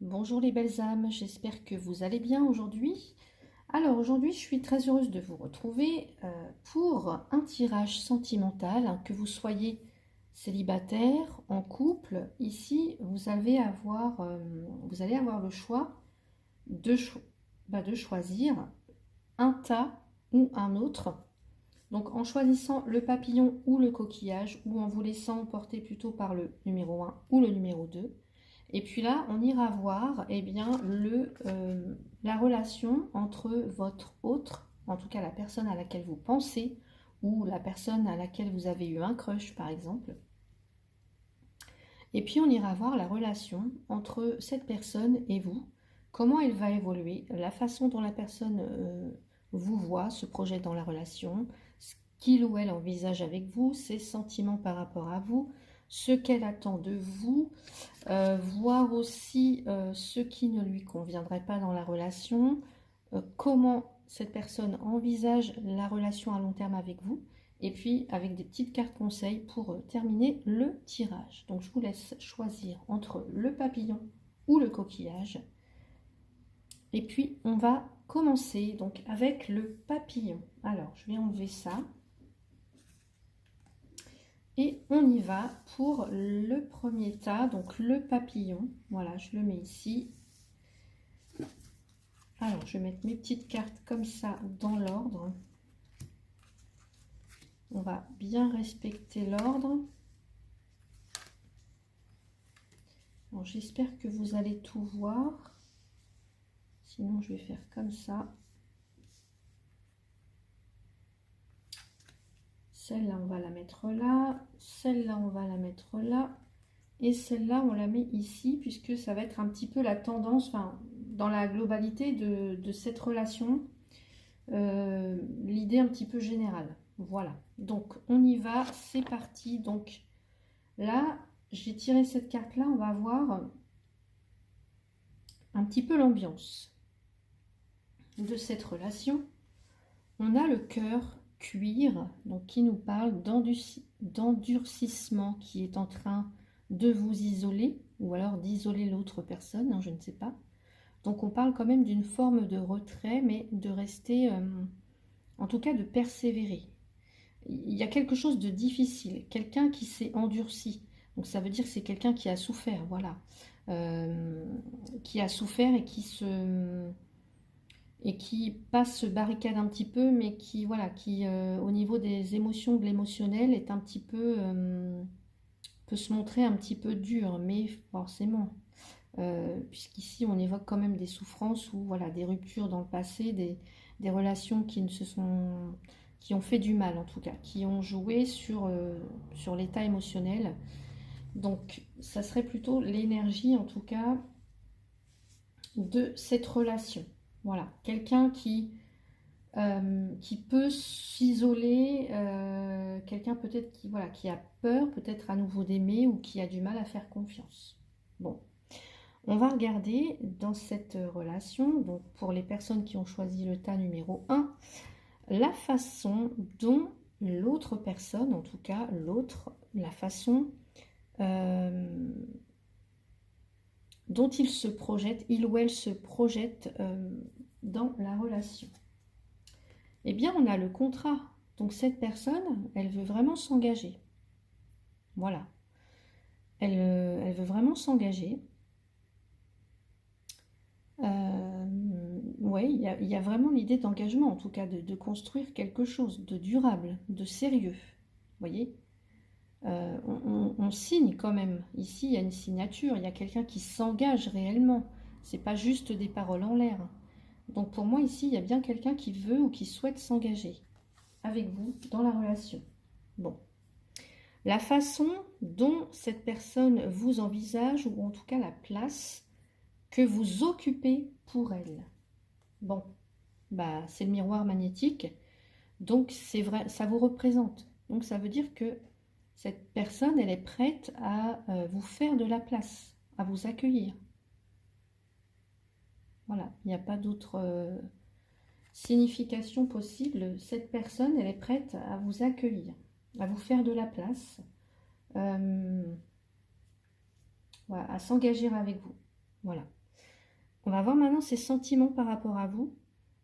Bonjour les belles âmes, j'espère que vous allez bien aujourd'hui. Alors aujourd'hui, je suis très heureuse de vous retrouver pour un tirage sentimental, hein, que vous soyez célibataire, en couple. Ici, vous allez avoir le choix de choisir un tas ou un autre. Donc en choisissant le papillon ou le coquillage, ou en vous laissant porter plutôt par le numéro 1 ou le numéro 2. Et puis là, on ira voir bien, la relation entre votre autre, en tout cas la personne à laquelle vous pensez, ou la personne à laquelle vous avez eu un crush par exemple. Et puis on ira voir la relation entre cette personne et vous, comment elle va évoluer, la façon dont la personne vous voit, se projette dans la relation, ce qu'il ou elle envisage avec vous, ses sentiments par rapport à vous, ce qu'elle attend de vous, voir aussi ce qui ne lui conviendrait pas dans la relation, comment cette personne envisage la relation à long terme avec vous, et puis avec des petites cartes conseils pour terminer le tirage. Donc je vous laisse choisir entre le papillon ou le coquillage. Et puis on va commencer donc avec le papillon. Alors je vais enlever ça. Et on y va pour le premier tas, donc le papillon. Voilà, je le mets ici. Alors, je vais mettre mes petites cartes comme ça dans l'ordre. On va bien respecter l'ordre. J'espère que vous allez tout voir. Sinon, je vais faire comme ça. Celle-là, on va la mettre là. Celle-là, on va la mettre là. Et celle-là, on la met ici, puisque ça va être un petit peu la tendance, enfin, dans la globalité de cette relation. L'idée un petit peu générale. Voilà, donc on y va, c'est parti. Donc là, j'ai tiré cette carte-là, on va voir un petit peu l'ambiance de cette relation. On a le cœur cuir, donc qui nous parle d'endurcissement qui est en train de vous isoler, ou alors d'isoler l'autre personne, hein, je ne sais pas. Donc on parle quand même d'une forme de retrait, mais de rester, en tout cas de persévérer. Il y a quelque chose de difficile, quelqu'un qui s'est endurci. Donc ça veut dire que c'est quelqu'un qui a souffert, voilà. Qui a souffert et qui passe se barricade un petit peu, mais qui, voilà, qui au niveau des émotions, de l'émotionnel, est un petit peu, peut se montrer un petit peu dur, mais forcément. Puisqu'ici on évoque quand même des souffrances ou voilà, des ruptures dans le passé, des relations qui ont fait du mal en tout cas, qui ont joué sur l'état émotionnel. Donc ça serait plutôt l'énergie en tout cas de cette relation. Voilà, quelqu'un qui peut s'isoler, quelqu'un peut-être qui, voilà, qui a peur peut-être à nouveau d'aimer ou qui a du mal à faire confiance. Bon. On va regarder dans cette relation, donc pour les personnes qui ont choisi le tas numéro 1, la façon dont l'autre personne, en tout cas l'autre, la façon dont il se projette, il ou elle se projette dans la relation. Eh bien, on a le contrat. Donc cette personne, elle veut vraiment s'engager. Voilà. Elle veut vraiment s'engager. Oui, il y a vraiment l'idée d'engagement, en tout cas, de construire quelque chose de durable, de sérieux. Vous voyez, on signe quand même. Ici, il y a une signature, il y a quelqu'un qui s'engage réellement. C'est pas juste des paroles en l'air. Donc pour moi, ici, il y a bien quelqu'un qui veut ou qui souhaite s'engager avec vous dans la relation. Bon. La façon dont cette personne vous envisage, ou en tout cas la place que vous occupez pour elle. Bon, bah, c'est le miroir magnétique, donc c'est vrai, ça vous représente. Donc ça veut dire que cette personne, elle est prête à vous faire de la place, à vous accueillir. Voilà, il n'y a pas d'autre signification possible. Cette personne, elle est prête à vous accueillir, à vous faire de la place, voilà, à s'engager avec vous. Voilà. On va voir maintenant ses sentiments par rapport à vous,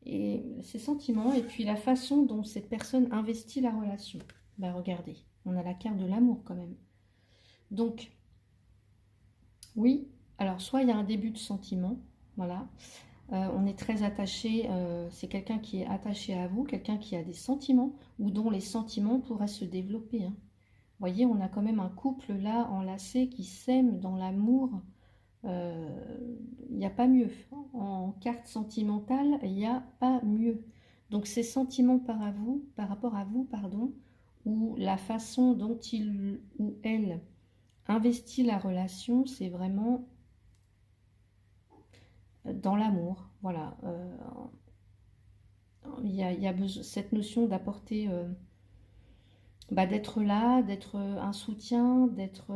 et ses sentiments, et puis la façon dont cette personne investit la relation. Ben regardez, on a la carte de l'amour quand même. Donc, oui, alors soit il y a un début de sentiment, voilà. On est très attaché, c'est quelqu'un qui est attaché à vous, quelqu'un qui a des sentiments, ou dont les sentiments pourraient se développer, hein. Vous voyez, on a quand même un couple là, enlacé, qui s'aime dans l'amour. Il n'y a pas mieux. En carte sentimentale, il n'y a pas mieux. Donc ces sentiments par rapport à vous, pardon, ou la façon dont il ou elle investit la relation, c'est vraiment dans l'amour. Voilà. Il y a besoin, cette notion d'apporter, d'être là, d'être un soutien, d'être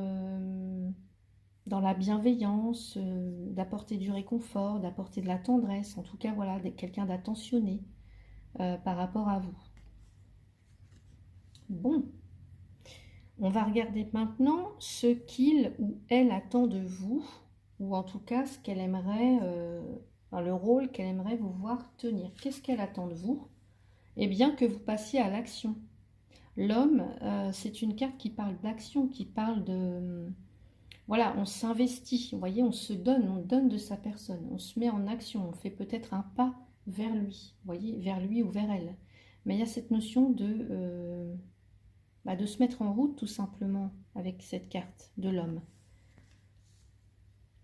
dans la bienveillance, d'apporter du réconfort, d'apporter de la tendresse, en tout cas, voilà, d'être quelqu'un d'attentionné par rapport à vous. Bon, on va regarder maintenant ce qu'il ou elle attend de vous, ou en tout cas ce qu'elle aimerait, enfin, le rôle qu'elle aimerait vous voir tenir. Qu'est-ce qu'elle attend de vous? Eh bien, que vous passiez à l'action. L'homme, c'est une carte qui parle d'action, qui parle de... Voilà, on s'investit, vous voyez, on donne de sa personne, on se met en action, on fait peut-être un pas vers lui, vous voyez, vers lui ou vers elle. Mais il y a cette notion de se mettre en route tout simplement avec cette carte de l'homme.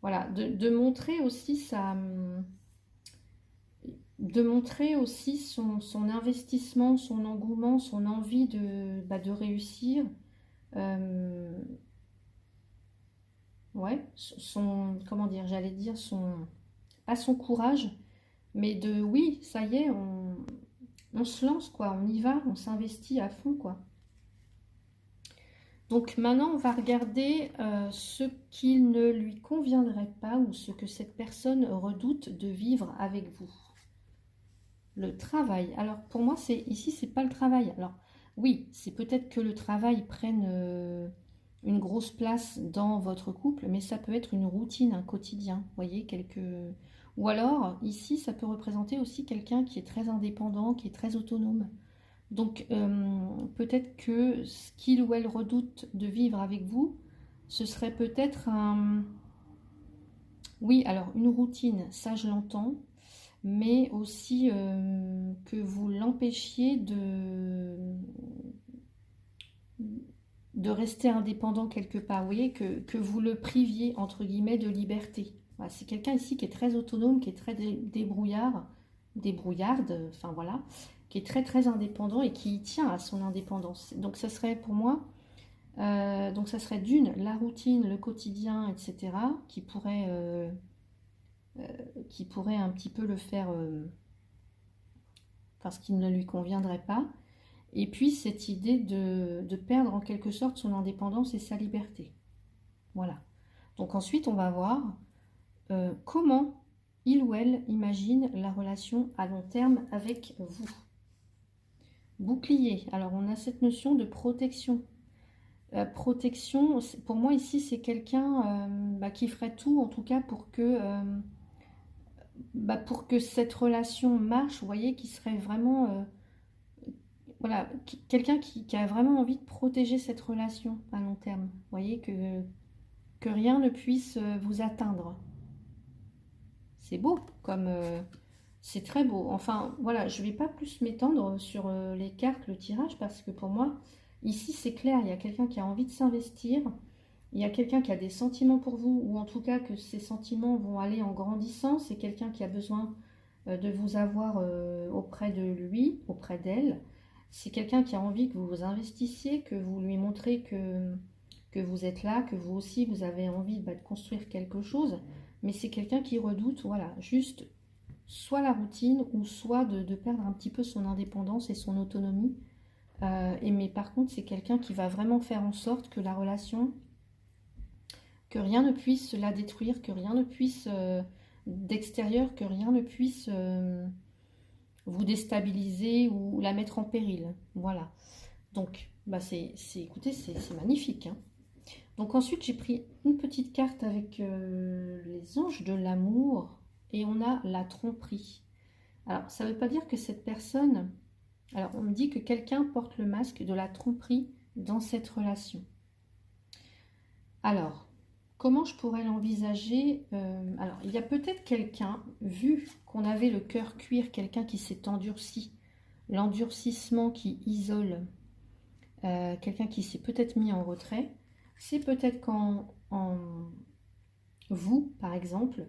Voilà, de montrer aussi son investissement, son engouement, son envie de réussir. Ouais, comment dire, j'allais dire pas son courage, mais oui, ça y est, on se lance, quoi, on y va, on s'investit à fond, quoi. Donc maintenant, on va regarder ce qu'il ne lui conviendrait pas ou ce que cette personne redoute de vivre avec vous. Le travail. Alors pour moi, ici, c'est pas le travail. Alors oui, c'est peut-être que le travail prenne une grosse place dans votre couple, mais ça peut être une routine, un quotidien, vous voyez, ou alors, ici, ça peut représenter aussi quelqu'un qui est très indépendant, qui est très autonome. Donc, peut-être que ce qu'il ou elle redoute de vivre avec vous, ce serait peut-être oui, alors une routine, ça je l'entends, mais aussi que vous l'empêchiez de rester indépendant quelque part, vous voyez, que vous le priviez, entre guillemets, de liberté. Voilà, c'est quelqu'un ici qui est très autonome, qui est très débrouillarde, enfin voilà, qui est très très indépendant et qui tient à son indépendance. Donc ça serait pour moi, donc ça serait la routine, le quotidien, etc., qui pourrait un petit peu le faire, enfin ce qui ne lui conviendrait pas. Et puis cette idée de perdre en quelque sorte son indépendance et sa liberté. Voilà. Donc ensuite, on va voir comment il ou elle imagine la relation à long terme avec vous. Bouclier. Alors on a cette notion de protection. Protection, pour moi ici, c'est quelqu'un qui ferait tout, en tout cas, pour que cette relation marche, vous voyez, qui serait vraiment... voilà, quelqu'un qui a vraiment envie de protéger cette relation à long terme. Vous voyez, que rien ne puisse vous atteindre. C'est beau, c'est très beau. Enfin, voilà, je ne vais pas plus m'étendre sur les cartes, le tirage, parce que pour moi, ici, c'est clair, il y a quelqu'un qui a envie de s'investir, il y a quelqu'un qui a des sentiments pour vous, ou en tout cas que ces sentiments vont aller en grandissant, c'est quelqu'un qui a besoin de vous avoir auprès de lui, auprès d'elle. C'est quelqu'un qui a envie que vous vous investissiez, que vous lui montrez que vous êtes là, que vous aussi vous avez envie de construire quelque chose, mais c'est quelqu'un qui redoute, voilà, juste soit la routine ou soit de perdre un petit peu son indépendance et son autonomie. Mais par contre, c'est quelqu'un qui va vraiment faire en sorte que la relation, que rien ne puisse la détruire, que rien ne puisse d'extérieur, que rien ne puisse vous déstabiliser ou la mettre en péril. Voilà. Donc, écoutez, c'est magnifique, hein. Donc ensuite, j'ai pris une petite carte avec les anges de l'amour et on a la tromperie. Alors, ça ne veut pas dire que cette personne... Alors, on me dit que quelqu'un porte le masque de la tromperie dans cette relation. Alors, comment je pourrais l'envisager? Alors, il y a peut-être quelqu'un, vu qu'on avait le cœur cuir, quelqu'un qui s'est endurci, l'endurcissement qui isole, quelqu'un qui s'est peut-être mis en retrait. C'est peut-être quand vous, par exemple,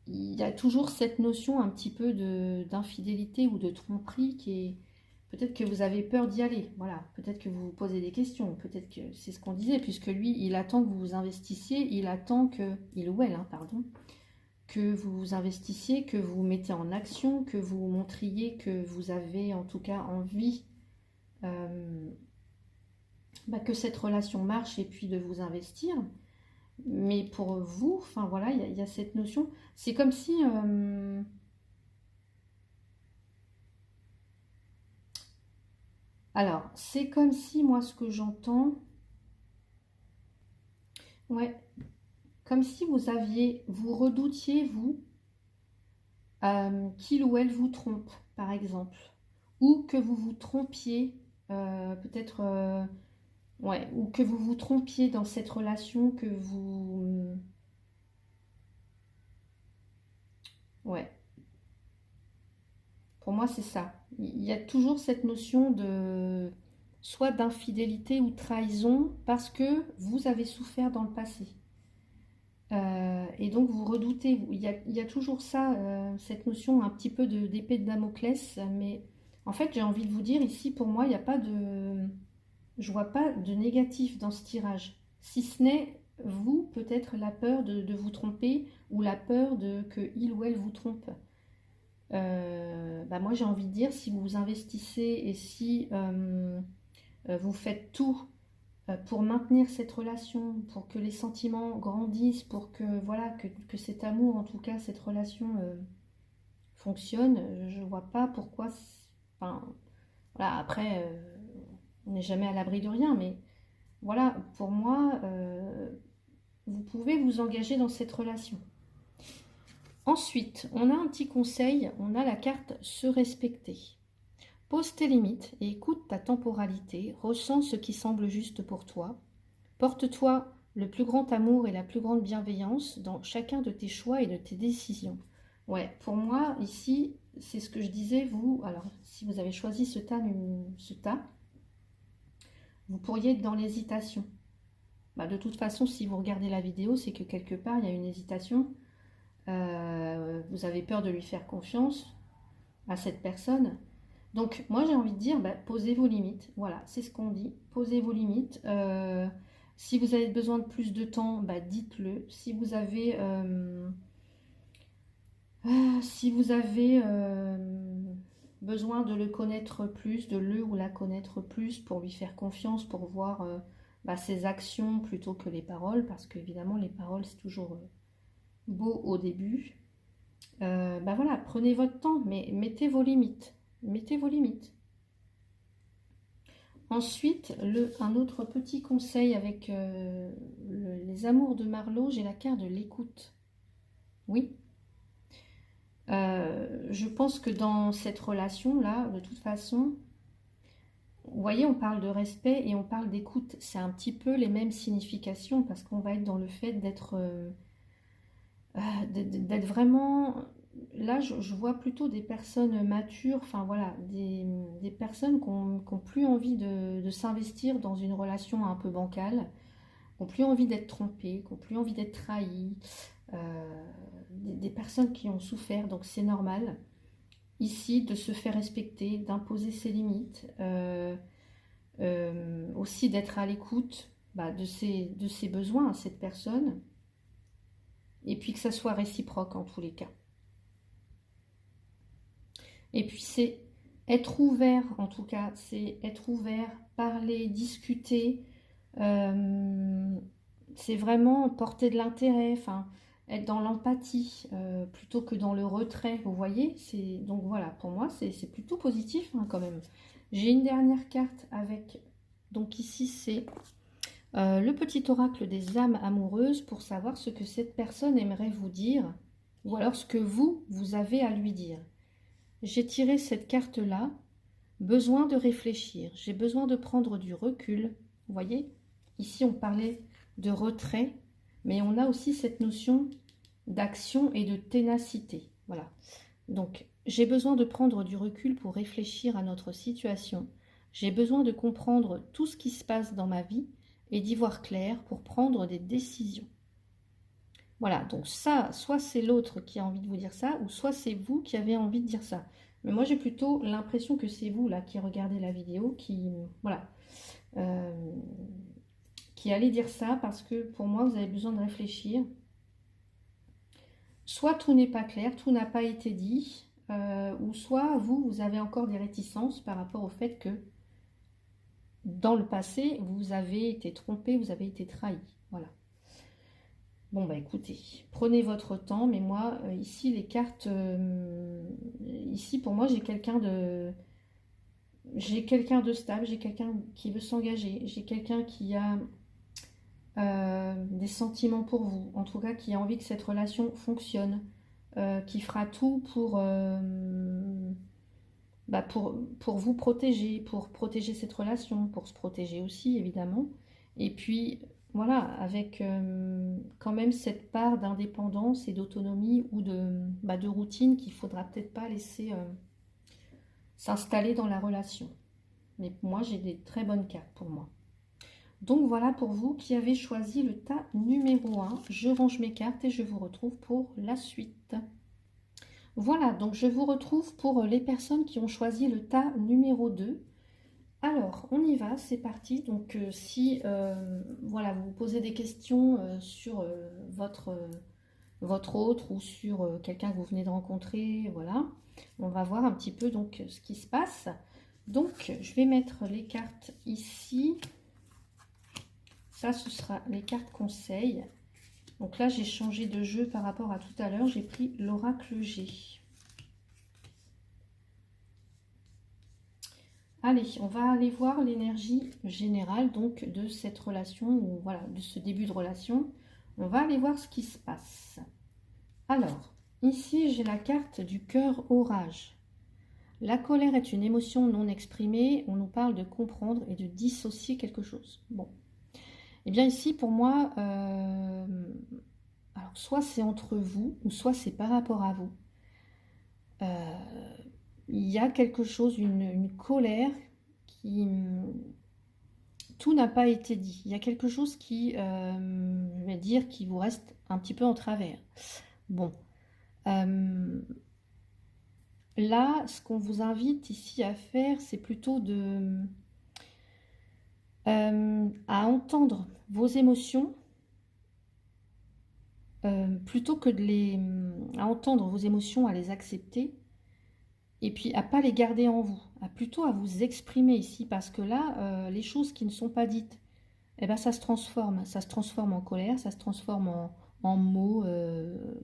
il y a toujours cette notion un petit peu d'infidélité ou de tromperie qui est... Peut-être que vous avez peur d'y aller, voilà. Peut-être que vous vous posez des questions, peut-être que c'est ce qu'on disait, puisque lui, il attend que vous vous investissiez, il attend que... Il ou elle, hein, pardon. Que vous vous investissiez, que vous vous mettez en action, que vous montriez que vous avez en tout cas envie que cette relation marche et puis de vous investir. Mais pour vous, enfin voilà, il y a cette notion. C'est comme si... alors, c'est comme si, moi, ce que j'entends... Ouais, comme si vous redoutiez, vous, qu'il ou elle vous trompe, par exemple. Ou que vous vous trompiez, peut-être... ouais, ou que vous vous trompiez dans cette relation, que vous... Ouais, pour moi, c'est ça. Il y a toujours cette notion de soit d'infidélité ou trahison parce que vous avez souffert dans le passé. Et donc vous redoutez, il y a toujours ça, cette notion un petit peu d'épée de Damoclès, mais en fait j'ai envie de vous dire ici, pour moi, il n'y a pas de... Je vois pas de négatif dans ce tirage, si ce n'est vous, peut-être la peur de vous tromper ou la peur de que il ou elle vous trompe. Moi j'ai envie de dire, si vous vous investissez et si vous faites tout pour maintenir cette relation, pour que les sentiments grandissent, pour que voilà que cet amour, en tout cas cette relation fonctionne, je vois pas pourquoi. Enfin, voilà, après, on n'est jamais à l'abri de rien, mais voilà, pour moi, vous pouvez vous engager dans cette relation. Ensuite, on a un petit conseil, on a la carte se respecter. Pose tes limites et écoute ta temporalité, ressens ce qui semble juste pour toi. Porte-toi le plus grand amour et la plus grande bienveillance dans chacun de tes choix et de tes décisions. Ouais, pour moi, ici, c'est ce que je disais, vous, alors, si vous avez choisi ce tas, vous pourriez être dans l'hésitation. De toute façon, si vous regardez la vidéo, c'est que quelque part, il y a une hésitation. Vous avez peur de lui faire confiance à cette personne. Donc, moi, j'ai envie de dire, posez vos limites. Voilà, c'est ce qu'on dit. Posez vos limites. Si vous avez besoin de plus de temps, dites-le. Si vous avez... besoin de le connaître plus, de le ou la connaître plus pour lui faire confiance, pour voir ses actions plutôt que les paroles, parce qu'évidemment, les paroles, c'est toujours beau au début. Voilà, prenez votre temps, mais mettez vos limites. Mettez vos limites. Ensuite, un autre petit conseil avec les amours de Marlowe, j'ai la carte de l'écoute. Oui. Je pense que dans cette relation-là, de toute façon, vous voyez, on parle de respect et on parle d'écoute. C'est un petit peu les mêmes significations parce qu'on va être dans le fait d'être vraiment... Là, je vois plutôt des personnes matures, enfin voilà, des personnes qui n'ont plus envie de s'investir dans une relation un peu bancale, qui n'ont plus envie d'être trompées, qui n'ont plus envie d'être trahies, des personnes qui ont souffert, donc c'est normal, ici, de se faire respecter, d'imposer ses limites, aussi d'être à l'écoute de ses besoins à cette personne, et puis que ça soit réciproque en tous les cas. Et puis c'est être ouvert, en tout cas, c'est être ouvert, parler, discuter, c'est vraiment porter de l'intérêt, enfin, être dans l'empathie plutôt que dans le retrait, vous voyez. Donc voilà, pour moi, c'est plutôt positif quand même. J'ai une dernière carte avec, donc ici c'est Le petit oracle des âmes amoureuses pour savoir ce que cette personne aimerait vous dire ou alors ce que vous avez à lui dire. J'ai tiré cette carte-là, besoin de réfléchir, j'ai besoin de prendre du recul. Vous voyez, ici on parlait de retrait, mais on a aussi cette notion d'action et de ténacité. Voilà. Donc, j'ai besoin de prendre du recul pour réfléchir à notre situation. J'ai besoin de comprendre tout ce qui se passe dans ma vie et d'y voir clair pour prendre des décisions. Voilà, donc ça, soit c'est l'autre qui a envie de vous dire ça, ou soit c'est vous qui avez envie de dire ça. Mais moi, j'ai plutôt l'impression que c'est vous, là, qui regardez la vidéo, voilà, qui allez dire ça, parce que pour moi, vous avez besoin de réfléchir. Soit tout n'est pas clair, tout n'a pas été dit, ou soit vous avez encore des réticences par rapport au fait que dans le passé, vous avez été trompé, vous avez été trahi. Voilà. Bon, bah écoutez, prenez votre temps, mais moi, ici, les cartes, ici, pour moi, j'ai quelqu'un de stable, j'ai quelqu'un qui veut s'engager, j'ai quelqu'un qui a des sentiments pour vous, en tout cas, qui a envie que cette relation fonctionne, qui fera tout pour vous protéger, pour protéger cette relation, pour se protéger aussi, évidemment. Et puis, voilà, avec quand même cette part d'indépendance et d'autonomie ou de routine qu'il ne faudra peut-être pas laisser s'installer dans la relation. Mais moi, j'ai des très bonnes cartes pour moi. Donc voilà pour vous qui avez choisi le tas numéro 1. Je range mes cartes et je vous retrouve pour la suite. Voilà, donc je vous retrouve pour les personnes qui ont choisi le tas numéro 2. Alors, on y va, c'est parti. Donc, si voilà, vous vous posez des questions sur votre autre ou sur quelqu'un que vous venez de rencontrer, voilà, on va voir un petit peu donc ce qui se passe. Donc, je vais mettre les cartes ici. Ça, ce sera les cartes conseils. Donc là, j'ai changé de jeu par rapport à tout à l'heure. J'ai pris l'oracle G. Allez, on va aller voir l'énergie générale donc de cette relation, ou voilà, de ce début de relation. On va aller voir ce qui se passe. Alors, ici, j'ai la carte du cœur orage. La colère est une émotion non exprimée. On nous parle de comprendre et de dissocier quelque chose. Bon. Eh bien ici, pour moi, alors soit c'est entre vous, ou soit c'est par rapport à vous. Il y a quelque chose, une colère qui... Tout n'a pas été dit. Il y a quelque chose qui, je vais dire, qui vous reste un petit peu en travers. Bon. Là, ce qu'on vous invite ici à faire, c'est plutôt à entendre vos émotions, plutôt que à entendre vos émotions, à les accepter, et puis à pas les garder en vous, plutôt à vous exprimer ici, parce que là, les choses qui ne sont pas dites, eh ben, ça se transforme en colère, ça se transforme en mots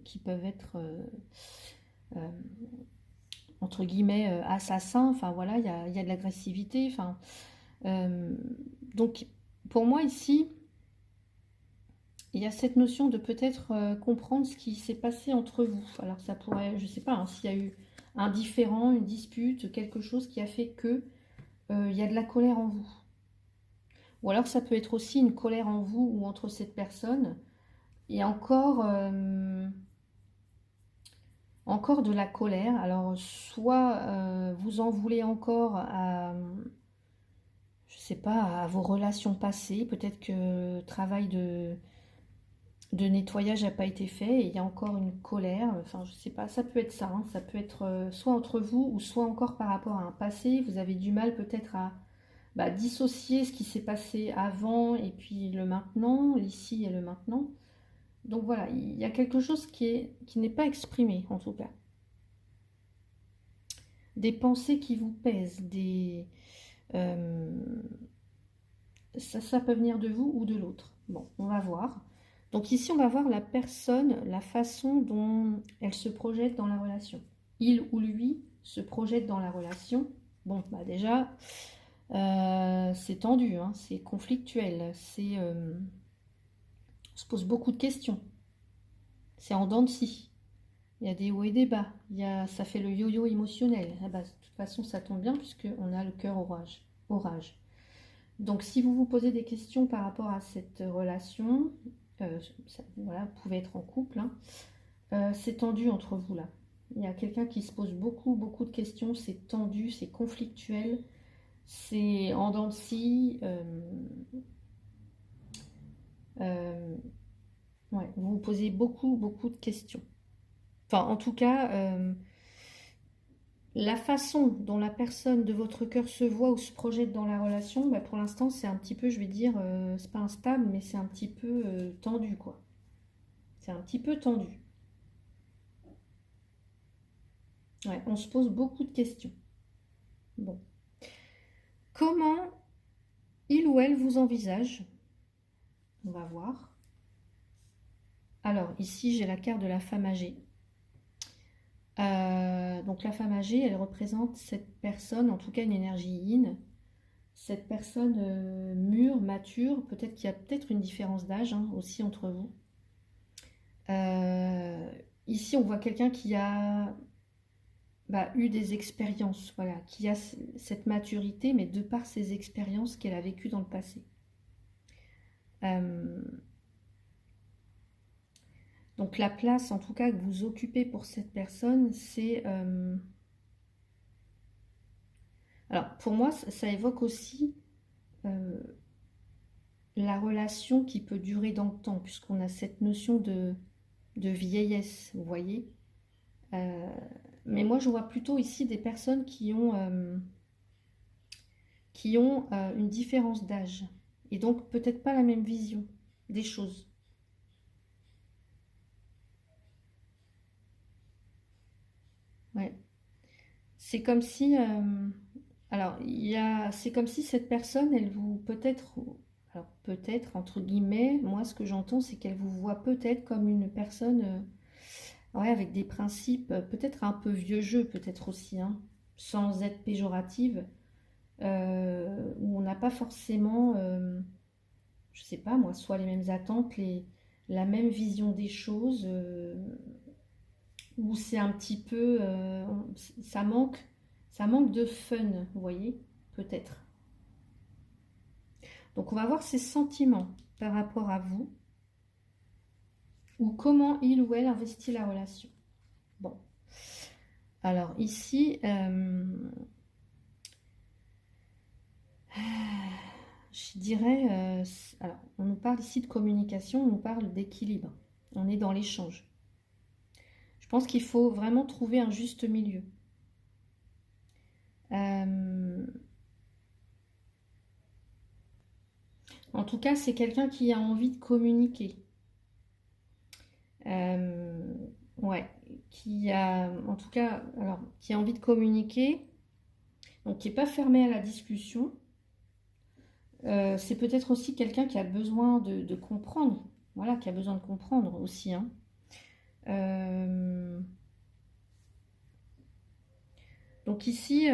qui peuvent être, entre guillemets, assassins, enfin voilà, il y a de l'agressivité, enfin, donc pour moi ici, il y a cette notion de peut-être comprendre ce qui s'est passé entre vous. Alors ça pourrait, je ne sais pas, hein, s'il y a eu un différend, une dispute, quelque chose qui a fait que il y a de la colère en vous. Ou alors ça peut être aussi une colère en vous ou entre cette personne. Et encore de la colère. Alors soit vous en voulez encore à, je sais pas, à vos relations passées. Peut-être que le travail de nettoyage n'a pas été fait et il y a encore une colère, enfin je sais pas, ça peut être ça, hein. Ça peut être soit entre vous ou soit encore par rapport à un passé, vous avez du mal peut-être à dissocier ce qui s'est passé avant et puis le maintenant, l'ici et le maintenant. Donc voilà, il y a quelque chose qui n'est pas exprimé en tout cas. Des pensées qui vous pèsent, ça peut venir de vous ou de l'autre. Bon, on va voir. Donc ici, on va voir la personne, la façon dont elle se projette dans la relation. Il ou lui se projette dans la relation. Bon, déjà, C'est tendu, hein, c'est conflictuel, on se pose beaucoup de questions. C'est en dents de scie. Il y a des hauts et des bas. Ça fait le yo-yo émotionnel. Ah bah, de toute façon, ça tombe bien puisqu'on a le cœur orage. Donc, si vous vous posez des questions par rapport à cette relation, voilà, vous pouvez être en couple, hein, c'est tendu entre vous là. Il y a quelqu'un qui se pose beaucoup, beaucoup de questions. C'est tendu, c'est conflictuel, c'est en dents de scie. Ouais, vous vous posez beaucoup, beaucoup de questions. Enfin, en tout cas, la façon dont la personne de votre cœur se voit ou se projette dans la relation, bah, pour l'instant, c'est un petit peu, je vais dire, c'est pas instable, mais c'est un petit peu tendu, quoi. C'est un petit peu tendu. Ouais, on se pose beaucoup de questions. Bon. Comment il ou elle vous envisage? On va voir. Alors, ici, j'ai la carte de la femme âgée. Donc, la femme âgée, elle représente cette personne, en tout cas une énergie yin. Cette personne mûre, mature, peut-être qu'il y a peut-être une différence d'âge hein, aussi entre vous. Ici, on voit quelqu'un qui a eu des expériences, voilà, qui a cette maturité, mais de par ses expériences qu'elle a vécues dans le passé. Donc la place, en tout cas, que vous occupez pour cette personne, c'est... Alors, pour moi, ça évoque aussi la relation qui peut durer dans le temps, puisqu'on a cette notion de vieillesse, vous voyez. Mais moi, je vois plutôt ici des personnes qui ont une différence d'âge, et donc peut-être pas la même vision des choses. Ouais. C'est comme si... alors, c'est comme si cette personne, elle vous peut-être... Alors peut-être, entre guillemets, moi ce que j'entends, c'est qu'elle vous voit peut-être comme une personne... ouais, avec des principes peut-être un peu vieux jeu, peut-être aussi, hein, sans être péjorative, où on n'a pas forcément, je sais pas moi, soit les mêmes attentes, la même vision des choses, où c'est un petit peu, ça manque de fun, vous voyez, peut-être. Donc on va voir ses sentiments par rapport à vous, ou comment il ou elle investit la relation. Bon, alors ici, je dirais, alors on nous parle ici de communication, on nous parle d'équilibre, on est dans l'échange. Je pense qu'il faut vraiment trouver un juste milieu. En tout cas, c'est quelqu'un qui a envie de communiquer. Ouais, qui a, en tout cas, alors, qui a envie de communiquer, donc qui n'est pas fermé à la discussion. C'est peut-être aussi quelqu'un qui a besoin de comprendre, voilà, qui a besoin de comprendre aussi, hein. Donc ici, il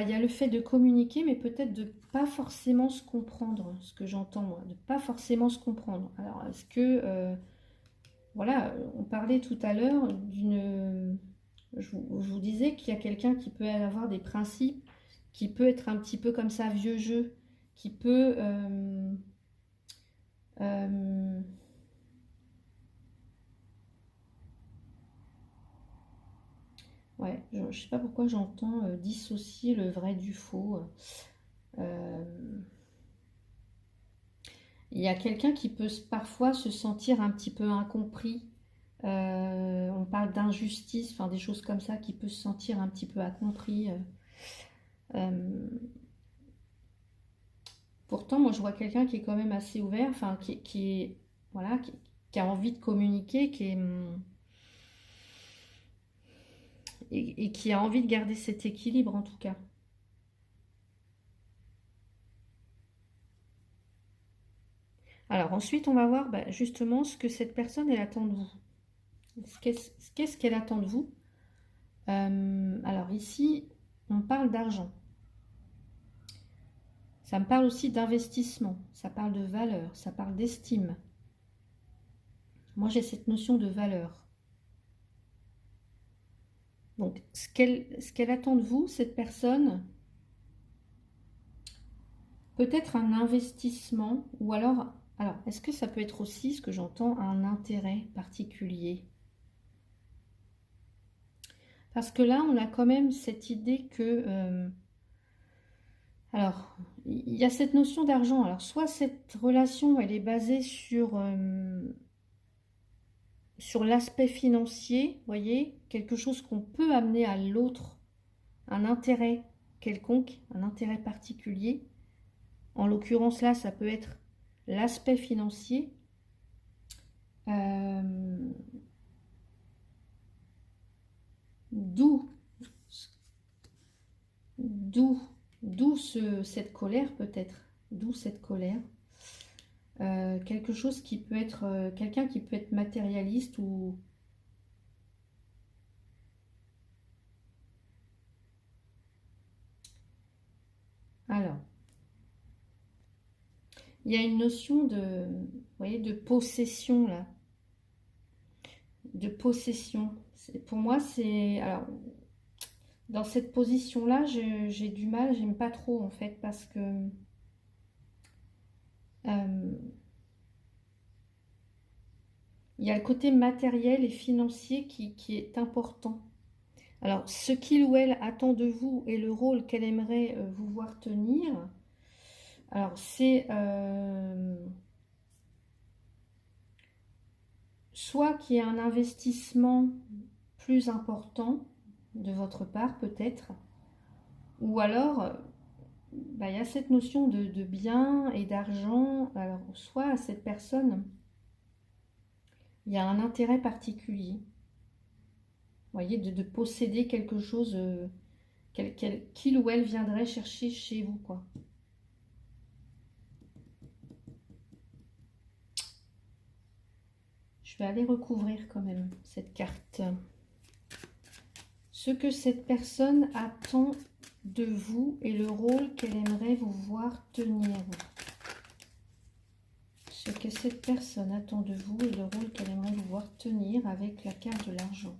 y a le fait de communiquer, mais peut-être de pas forcément se comprendre, ce que j'entends moi, de pas forcément se comprendre. Alors, est-ce que, voilà, on parlait tout à l'heure d'une... je vous disais qu'il y a quelqu'un qui peut avoir des principes, qui peut être un petit peu comme ça, vieux jeu, qui peut... euh, ouais, je ne sais pas pourquoi j'entends dissocier le vrai du faux. Euh, Il y a quelqu'un qui peut parfois se sentir un petit peu incompris. On parle d'injustice, enfin des choses comme ça, qui peut se sentir un petit peu incompris. Euh, Pourtant, moi, je vois quelqu'un qui est quand même assez ouvert, enfin qui est, voilà, qui a envie de communiquer, et qui a envie de garder cet équilibre en tout cas. Alors ensuite, on va voir justement ce que cette personne elle attend de vous. Qu'est-ce qu'elle attend de vous Alors ici, on parle d'argent. Ça me parle aussi d'investissement, ça parle de valeur, ça parle d'estime. Moi, j'ai cette notion de valeur. Donc, ce qu'elle attend de vous, cette personne, peut-être un investissement, ou alors, est-ce que ça peut être aussi, ce que j'entends, un intérêt particulier? Parce que là, on a quand même cette idée que... alors, il y a cette notion d'argent. Alors, soit cette relation, elle est basée sur l'aspect financier, vous voyez, quelque chose qu'on peut amener à l'autre, un intérêt quelconque, un intérêt particulier. En l'occurrence, là, ça peut être l'aspect financier. D'où d'où d'où cette colère peut-être, d'où cette colère. Quelque chose qui peut être, quelqu'un qui peut être matérialiste ou... Alors, il y a une notion de, vous voyez, de possession là, de possession. Pour moi, c'est... Alors, dans cette position-là, j'ai du mal, j'aime pas trop en fait, parce que il y a le côté matériel et financier qui est important. Alors, ce qu'il ou elle attend de vous et le rôle qu'elle aimerait vous voir tenir, alors c'est soit qu'il y ait un investissement plus important de votre part peut-être, ou alors il y a cette notion de bien et d'argent. Alors, soit cette personne, il y a un intérêt particulier, vous voyez, de posséder quelque chose qu'il ou elle viendrait chercher chez vous, quoi. Je vais aller recouvrir quand même cette carte. Ce que cette personne attend de vous et le rôle qu'elle aimerait vous voir tenir. Ce que cette personne attend de vous et le rôle qu'elle aimerait vous voir tenir avec la carte de l'argent.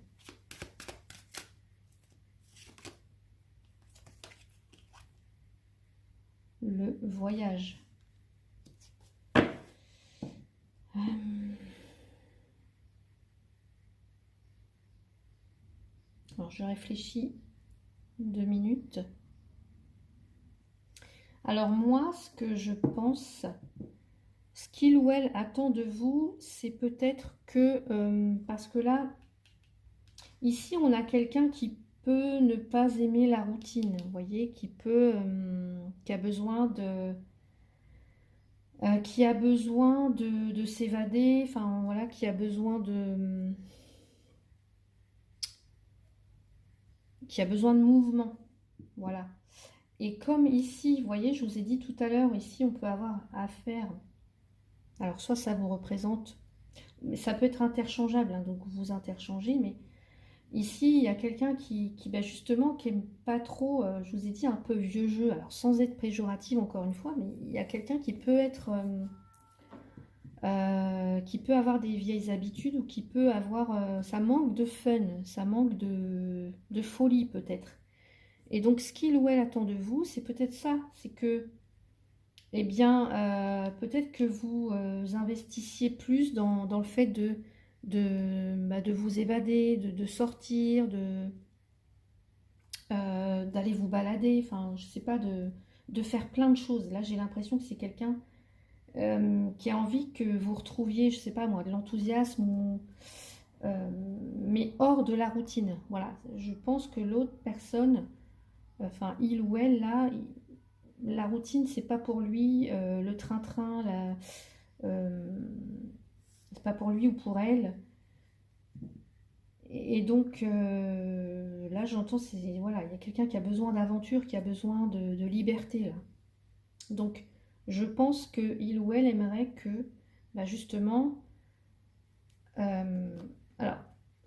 Le voyage. Alors, je réfléchis 2 minutes. Alors moi, ce que je pense, ce qu'il ou elle attend de vous, c'est peut-être que, parce que là, ici, on a quelqu'un qui peut ne pas aimer la routine, vous voyez, qui a besoin de s'évader, enfin voilà, qui a besoin de mouvement, voilà. Et comme ici, vous voyez, je vous ai dit tout à l'heure, ici on peut avoir affaire, alors soit ça vous représente, mais ça peut être interchangeable, hein, donc vous interchangez, mais ici il y a quelqu'un qui justement, qui aime pas trop, je vous ai dit, un peu vieux jeu, alors sans être péjorative encore une fois, mais il y a quelqu'un qui peut être... qui peut avoir des vieilles habitudes ou qui peut avoir... ça manque de fun, ça manque de folie peut-être. Et donc ce qu'il ou elle attend de vous, c'est peut-être ça, c'est que, eh bien, peut-être que vous investissiez plus dans le fait de vous évader, de sortir, d'aller vous balader, enfin, je sais pas, de faire plein de choses. Là, j'ai l'impression que c'est quelqu'un qui a envie que vous retrouviez, je sais pas moi, de l'enthousiasme, mais hors de la routine. Voilà, je pense que l'autre personne, enfin il ou elle, là, la routine, c'est pas pour lui, le train-train, c'est pas pour lui ou pour elle. Et donc là, j'entends, voilà, il y a quelqu'un qui a besoin d'aventure, qui a besoin de liberté là. Donc, je pense que il ou elle aimerait que, justement, alors,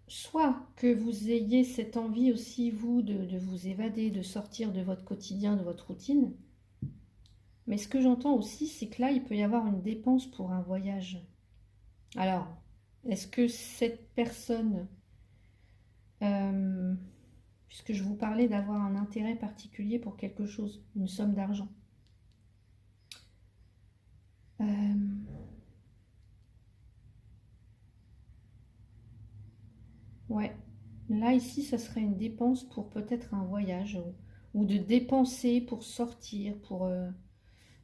soit que vous ayez cette envie aussi, vous, de vous évader, de sortir de votre quotidien, de votre routine. Mais ce que j'entends aussi, c'est que là, il peut y avoir une dépense pour un voyage. Alors, est-ce que cette personne, euh, puisque je vous parlais d'avoir un intérêt particulier pour quelque chose, une somme d'argent, euh, ouais, là, ici, ça serait une dépense pour peut-être un voyage ou de dépenser pour sortir, pour...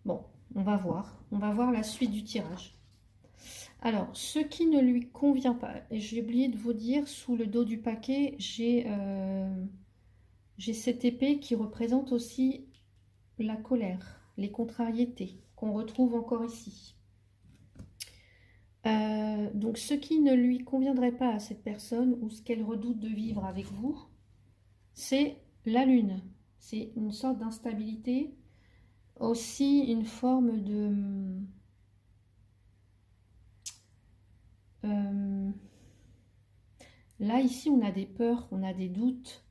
Bon, on va voir. On va voir la suite du tirage. Alors, ce qui ne lui convient pas, et j'ai oublié de vous dire, sous le dos du paquet, j'ai cette épée qui représente aussi la colère, les contrariétés qu'on retrouve encore ici. Donc, ce qui ne lui conviendrait pas à cette personne ou ce qu'elle redoute de vivre avec vous, c'est la lune. C'est une sorte d'instabilité, aussi une forme de... là, ici, on a des peurs, on a des doutes,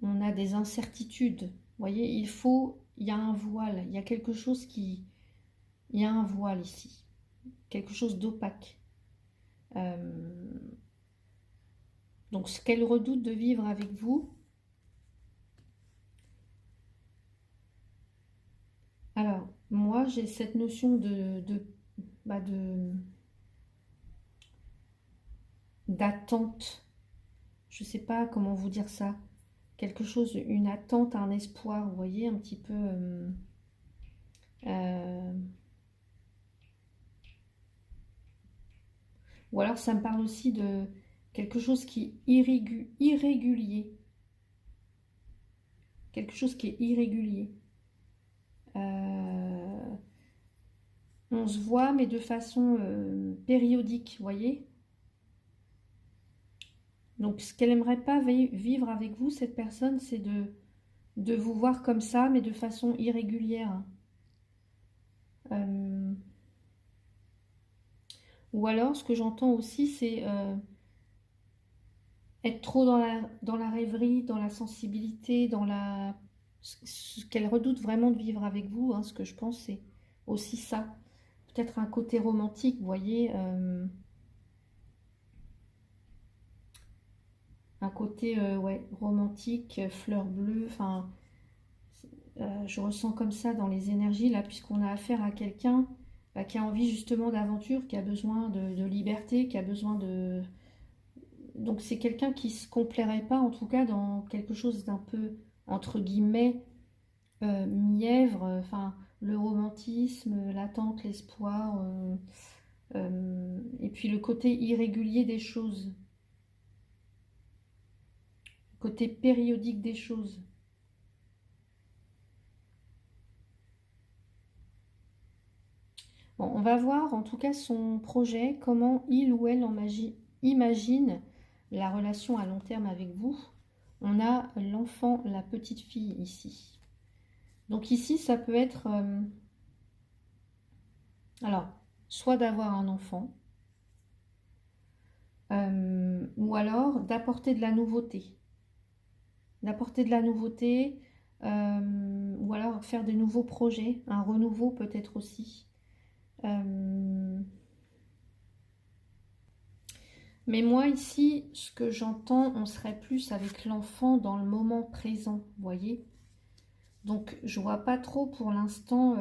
on a des incertitudes. Vous voyez, il y a un voile, il y a quelque chose qui... Il y a un voile ici, quelque chose d'opaque. Donc, ce qu'elle redoute de vivre avec vous, alors, moi, j'ai cette notion d'attente. Je ne sais pas comment vous dire ça. Quelque chose, une attente, un espoir, vous voyez, un petit peu... ou alors, ça me parle aussi de quelque chose qui est irrégulier. Quelque chose qui est irrégulier. On se voit, mais de façon périodique, vous voyez. Donc, ce qu'elle aimerait pas vivre avec vous, cette personne, c'est de vous voir comme ça, mais de façon irrégulière. Ou alors, ce que j'entends aussi, c'est être trop dans la rêverie, dans la sensibilité, ce qu'elle redoute vraiment de vivre avec vous. Hein, ce que je pense, c'est aussi ça. Peut-être un côté romantique, vous voyez. Un côté ouais, romantique, fleur bleue. Enfin, je ressens comme ça dans les énergies, là, puisqu'on a affaire à quelqu'un qui a envie justement d'aventure, qui a besoin de liberté, qui a besoin de... Donc c'est quelqu'un qui ne se complairait pas, en tout cas, dans quelque chose d'un peu, entre guillemets, mièvre, enfin, le romantisme, l'attente, l'espoir, et puis le côté irrégulier des choses, le côté périodique des choses. Bon, on va voir en tout cas son projet, comment il ou elle imagine la relation à long terme avec vous. On a l'enfant, la petite fille ici. Donc ici, ça peut être, alors, soit d'avoir un enfant, ou alors d'apporter de la nouveauté. D'apporter de la nouveauté, ou alors faire de nouveaux projets, un renouveau peut-être aussi. Mais moi ici, ce que j'entends, on serait plus avec l'enfant dans le moment présent, vous voyez. Donc je vois pas trop pour l'instant.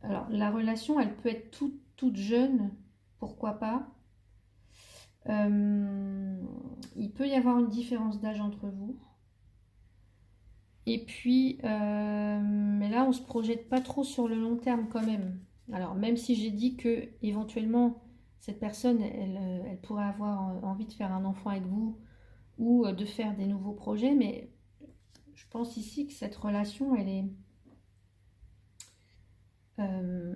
Alors la relation, elle peut être toute jeune, pourquoi pas. Il peut y avoir une différence d'âge entre vous. Et puis, mais là, on se projette pas trop sur le long terme quand même. Alors, même si j'ai dit que éventuellement cette personne, elle pourrait avoir envie de faire un enfant avec vous ou de faire des nouveaux projets, mais je pense ici que cette relation, elle est, euh,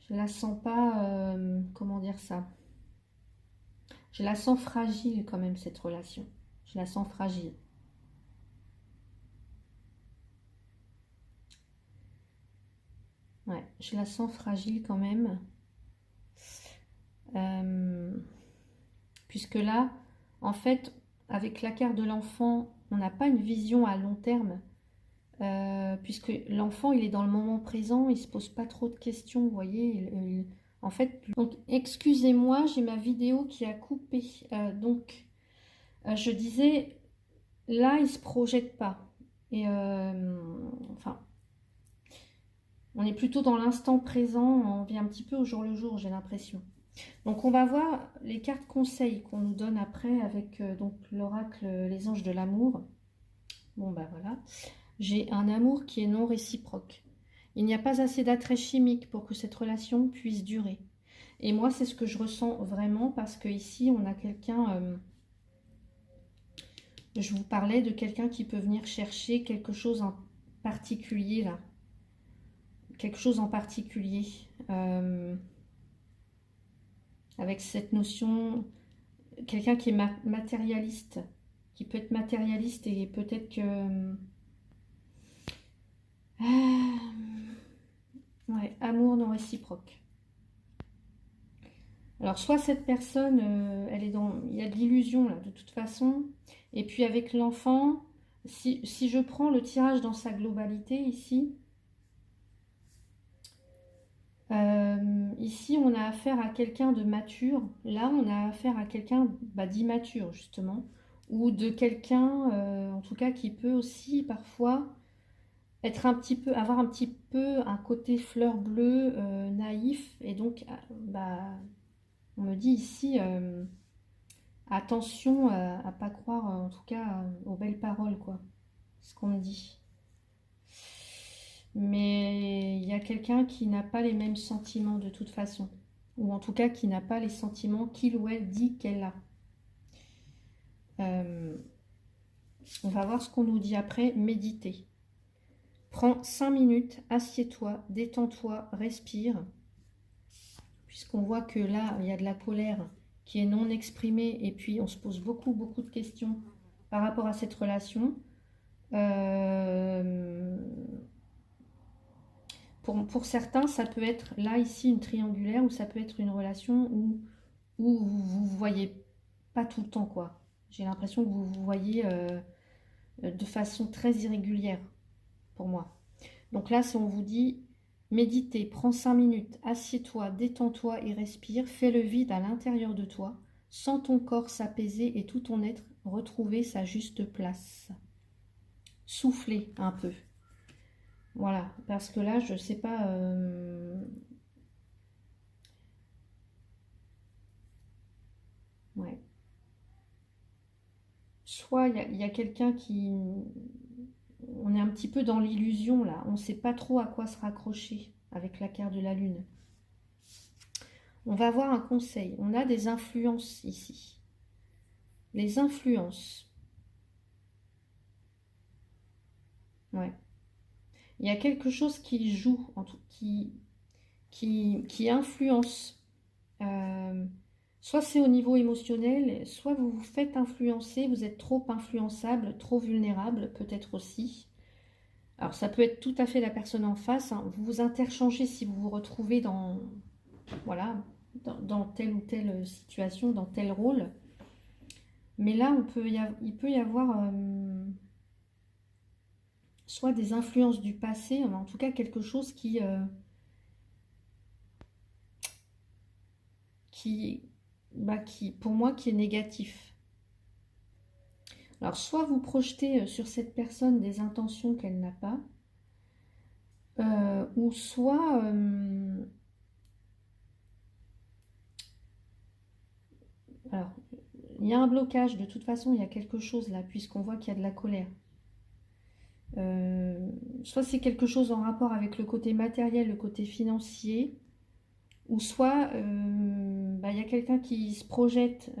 je la sens pas, comment dire ça? Je la sens fragile quand même cette relation. Je la sens fragile. Ouais, je la sens fragile quand même. Euh, Puisque là, en fait, avec la carte de l'enfant, on n'a pas une vision à long terme. Puisque l'enfant, il est dans le moment présent, il se pose pas trop de questions, vous voyez. En fait, donc excusez-moi, j'ai ma vidéo qui a coupé. Je disais, là, il se projette pas. Et enfin, on est plutôt dans l'instant présent, on vit un petit peu au jour le jour, j'ai l'impression. Donc on va voir les cartes conseils qu'on nous donne après avec donc l'oracle Les Anges de l'amour. Bon bah voilà. J'ai un amour qui est non réciproque. Il n'y a pas assez d'attrait chimique pour que cette relation puisse durer. Et moi, c'est ce que je ressens vraiment parce que ici, on a quelqu'un... je vous parlais de quelqu'un qui peut venir chercher quelque chose en particulier là. Quelque chose en particulier. Avec cette notion... Quelqu'un qui est matérialiste. Qui peut être matérialiste et peut-être que... ouais, amour non réciproque. Alors, soit cette personne, elle est dans... Il y a de l'illusion, là, de toute façon. Et puis, avec l'enfant, si je prends le tirage dans sa globalité, ici, on a affaire à quelqu'un de mature. Là, on a affaire à quelqu'un d'immature, justement. Ou de quelqu'un, en tout cas, qui peut aussi, parfois, être un petit peu... Avoir un petit peu un côté fleur bleue, naïf. Et donc, on me dit ici... attention à pas croire, en tout cas, aux belles paroles, quoi. C'est ce qu'on me dit. Mais il y a quelqu'un qui n'a pas les mêmes sentiments de toute façon. Ou en tout cas, qui n'a pas les sentiments qu'il ou elle dit qu'elle a. Euh, on va voir ce qu'on nous dit après. Méditer. Prends 5 minutes, assieds-toi, détends-toi, respire. Puisqu'on voit que là, il y a de la colère qui est non exprimée. Et puis, on se pose beaucoup, beaucoup de questions par rapport à cette relation. Euh, pour certains, ça peut être là, ici, une triangulaire, ou ça peut être une relation où vous ne voyez pas tout le temps, quoi. J'ai l'impression que vous vous voyez de façon très irrégulière, pour moi. Donc là, si on vous dit, méditez, prends 5 minutes, assieds-toi, détends-toi et respire, fais le vide à l'intérieur de toi, sens ton corps s'apaiser et tout ton être retrouver sa juste place. Soufflez un peu. Voilà, parce que là, je sais pas... ouais. Soit il y a quelqu'un qui... On est un petit peu dans l'illusion, là. On ne sait pas trop à quoi se raccrocher avec la carte de la lune. On va avoir un conseil. On a des influences ici. Les influences. Ouais. Il y a quelque chose qui joue, qui influence. Soit c'est au niveau émotionnel, soit vous vous faites influencer, vous êtes trop influençable, trop vulnérable, peut-être aussi. Alors ça peut être tout à fait la personne en face, hein. Vous vous interchangez si vous vous retrouvez dans, voilà, dans telle ou telle situation, dans tel rôle. Mais là, il peut y avoir soit des influences du passé, mais en tout cas quelque chose qui, pour moi, qui est négatif. Alors, soit vous projetez sur cette personne des intentions qu'elle n'a pas, ou soit alors, il y a un blocage, de toute façon, il y a quelque chose là, puisqu'on voit qu'il y a de la colère. Soit c'est quelque chose en rapport avec le côté matériel, le côté financier, ou soit il y a quelqu'un qui se projette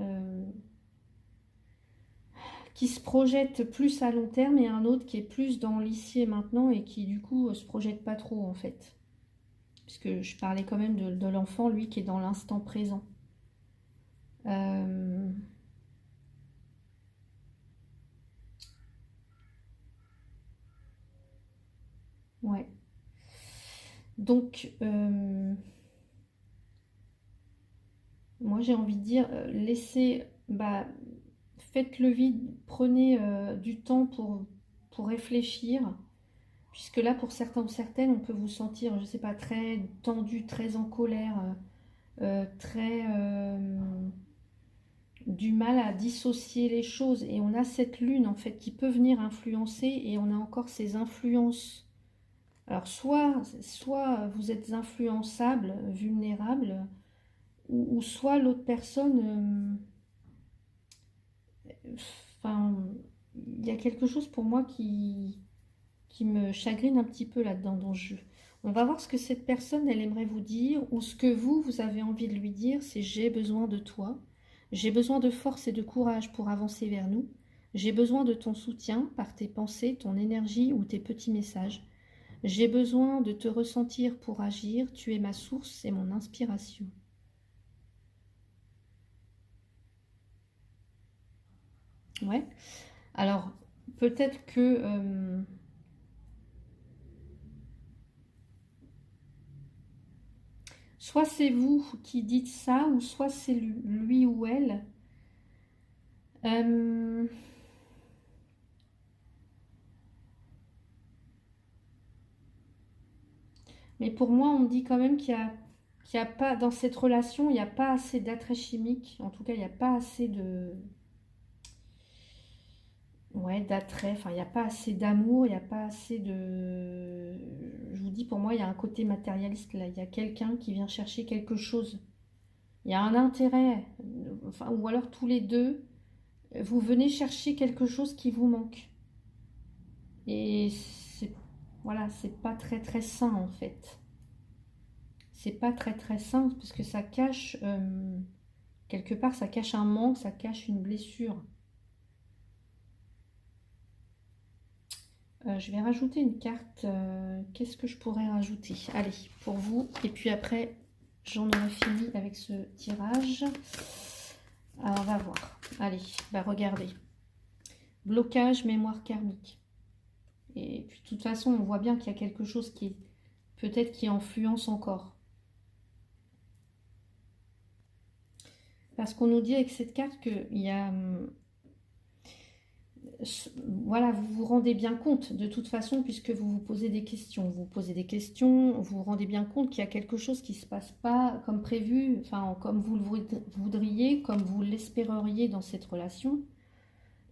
plus à long terme et un autre qui est plus dans l'ici et maintenant et qui du coup se projette pas trop en fait. Puisque je parlais quand même de l'enfant, lui qui est dans l'instant présent. Euh, ouais. Donc, moi j'ai envie de dire, laissez, bah, faites le vide, prenez du temps pour réfléchir, puisque là, pour certains ou certaines, on peut vous sentir, je ne sais pas, très tendu, très en colère, très du mal à dissocier les choses. Et on a cette lune, en fait, qui peut venir influencer, et on a encore ces influences. Alors, soit vous êtes influençable, vulnérable, ou soit l'autre personne, enfin, il y a quelque chose pour moi qui me chagrine un petit peu là-dedans dans le jeu. On va voir ce que cette personne, elle aimerait vous dire, ou ce que vous avez envie de lui dire, c'est j'ai besoin de toi, j'ai besoin de force et de courage pour avancer vers nous, j'ai besoin de ton soutien par tes pensées, ton énergie ou tes petits messages, j'ai besoin de te ressentir pour agir, tu es ma source et mon inspiration. Ouais, alors peut-être que... soit c'est vous qui dites ça, ou soit c'est lui ou elle. Euh, mais pour moi, on dit quand même qu'il y a pas, dans cette relation, il n'y a pas assez d'attrait chimique. En tout cas, il n'y a pas assez de... Ouais, d'attrait. Enfin, il n'y a pas assez d'amour, il n'y a pas assez de... Je vous dis, pour moi, il y a un côté matérialiste là. Il y a quelqu'un qui vient chercher quelque chose. Il y a un intérêt. Enfin, ou alors tous les deux, vous venez chercher quelque chose qui vous manque. Et c'est voilà, c'est pas très très sain en fait. C'est pas très très sain parce que ça cache quelque part, ça cache un manque, ça cache une blessure. Je vais rajouter une carte. Qu'est-ce que je pourrais rajouter? Allez, pour vous. Et puis après, j'en aurai fini avec ce tirage. Alors, on va voir. Allez, bah regardez. Blocage, mémoire karmique. Et puis de toute façon, on voit bien qu'il y a quelque chose qui peut-être qui influence encore. Parce qu'on nous dit avec cette carte qu'il y a... voilà, vous vous rendez bien compte de toute façon, puisque vous vous posez des questions. Vous posez des questions, vous vous rendez bien compte qu'il y a quelque chose qui ne se passe pas comme prévu, enfin comme vous le voudriez, comme vous l'espéreriez dans cette relation.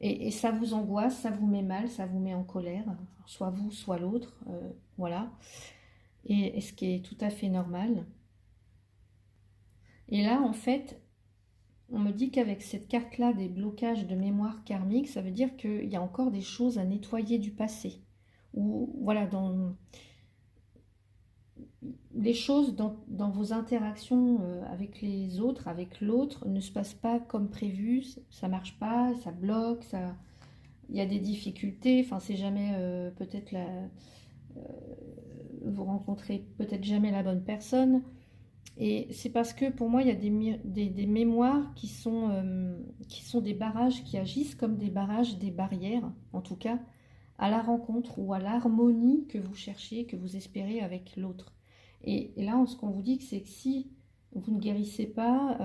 Et ça vous angoisse, ça vous met mal, ça vous met en colère, soit vous, soit l'autre. Voilà. Et ce qui est tout à fait normal. Et là, en fait, on me dit qu'avec cette carte-là des blocages de mémoire karmique, ça veut dire qu'il y a encore des choses à nettoyer du passé. Ou voilà, dans les choses dans vos interactions avec les autres, avec l'autre, ne se passent pas comme prévu, ça marche pas, ça bloque, ça, il y a des difficultés. Enfin, c'est jamais peut-être vous rencontrez peut-être jamais la bonne personne. Et c'est parce que pour moi, il y a des mémoires qui sont des barrages, qui agissent comme des barrages, des barrières, en tout cas, à la rencontre ou à l'harmonie que vous cherchez, que vous espérez avec l'autre. Et là, ce qu'on vous dit, c'est que si vous ne guérissez pas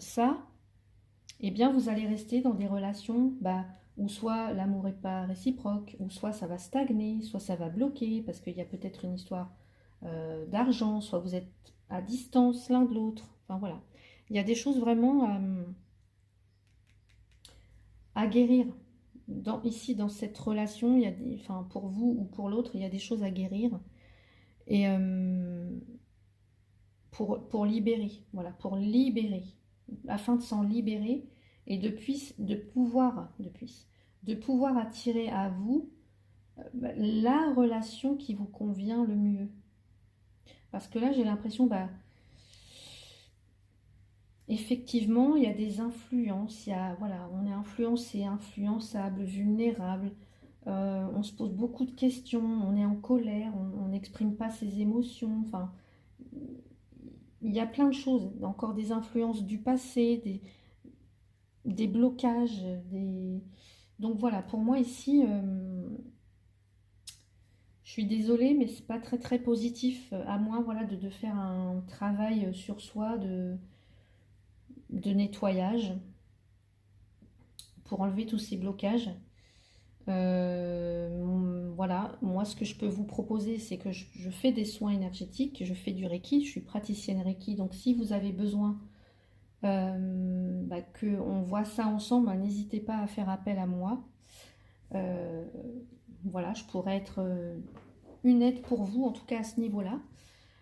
ça, eh bien, vous allez rester dans des relations bah, où soit l'amour n'est pas réciproque, ou soit ça va stagner, soit ça va bloquer, parce qu'il y a peut-être une histoire d'argent, soit vous êtes à distance l'un de l'autre. Enfin voilà, il y a des choses vraiment à guérir. Ici, dans cette relation, il y a enfin, pour vous ou pour l'autre, il y a des choses à guérir. Et pour libérer, voilà, pour libérer, afin de s'en libérer et de pouvoir attirer à vous la relation qui vous convient le mieux. Parce que là, j'ai l'impression, bah, effectivement, il y a des influences, voilà, on est influencé, influençable, vulnérable, on se pose beaucoup de questions, on est en colère, on n'exprime pas ses émotions, enfin, il y a plein de choses, encore des influences du passé, des blocages, donc voilà, pour moi ici, suis désolée, mais c'est pas très positif à moi, voilà, de faire un travail sur soi de nettoyage pour enlever tous ces blocages. Voilà, moi ce que je peux vous proposer, c'est que je fais des soins énergétiques, je fais du Reiki, je suis praticienne Reiki, donc si vous avez besoin qu'on voit ça ensemble, bah, n'hésitez pas à faire appel à moi. Euh, voilà, je pourrais être une aide pour vous, en tout cas à ce niveau-là.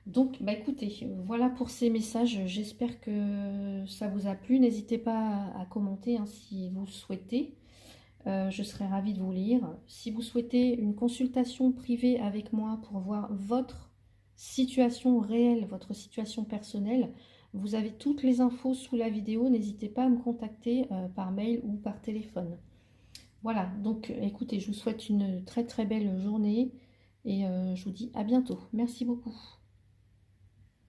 Donc, bah écoutez, voilà pour ces messages. J'espère que ça vous a plu. N'hésitez pas à commenter hein, si vous souhaitez. Je serai ravie de vous lire. Si vous souhaitez une consultation privée avec moi pour voir votre situation réelle, votre situation personnelle, vous avez toutes les infos sous la vidéo. N'hésitez pas à me contacter par mail ou par téléphone. Voilà, donc écoutez, je vous souhaite une très belle journée et je vous dis à bientôt. Merci beaucoup.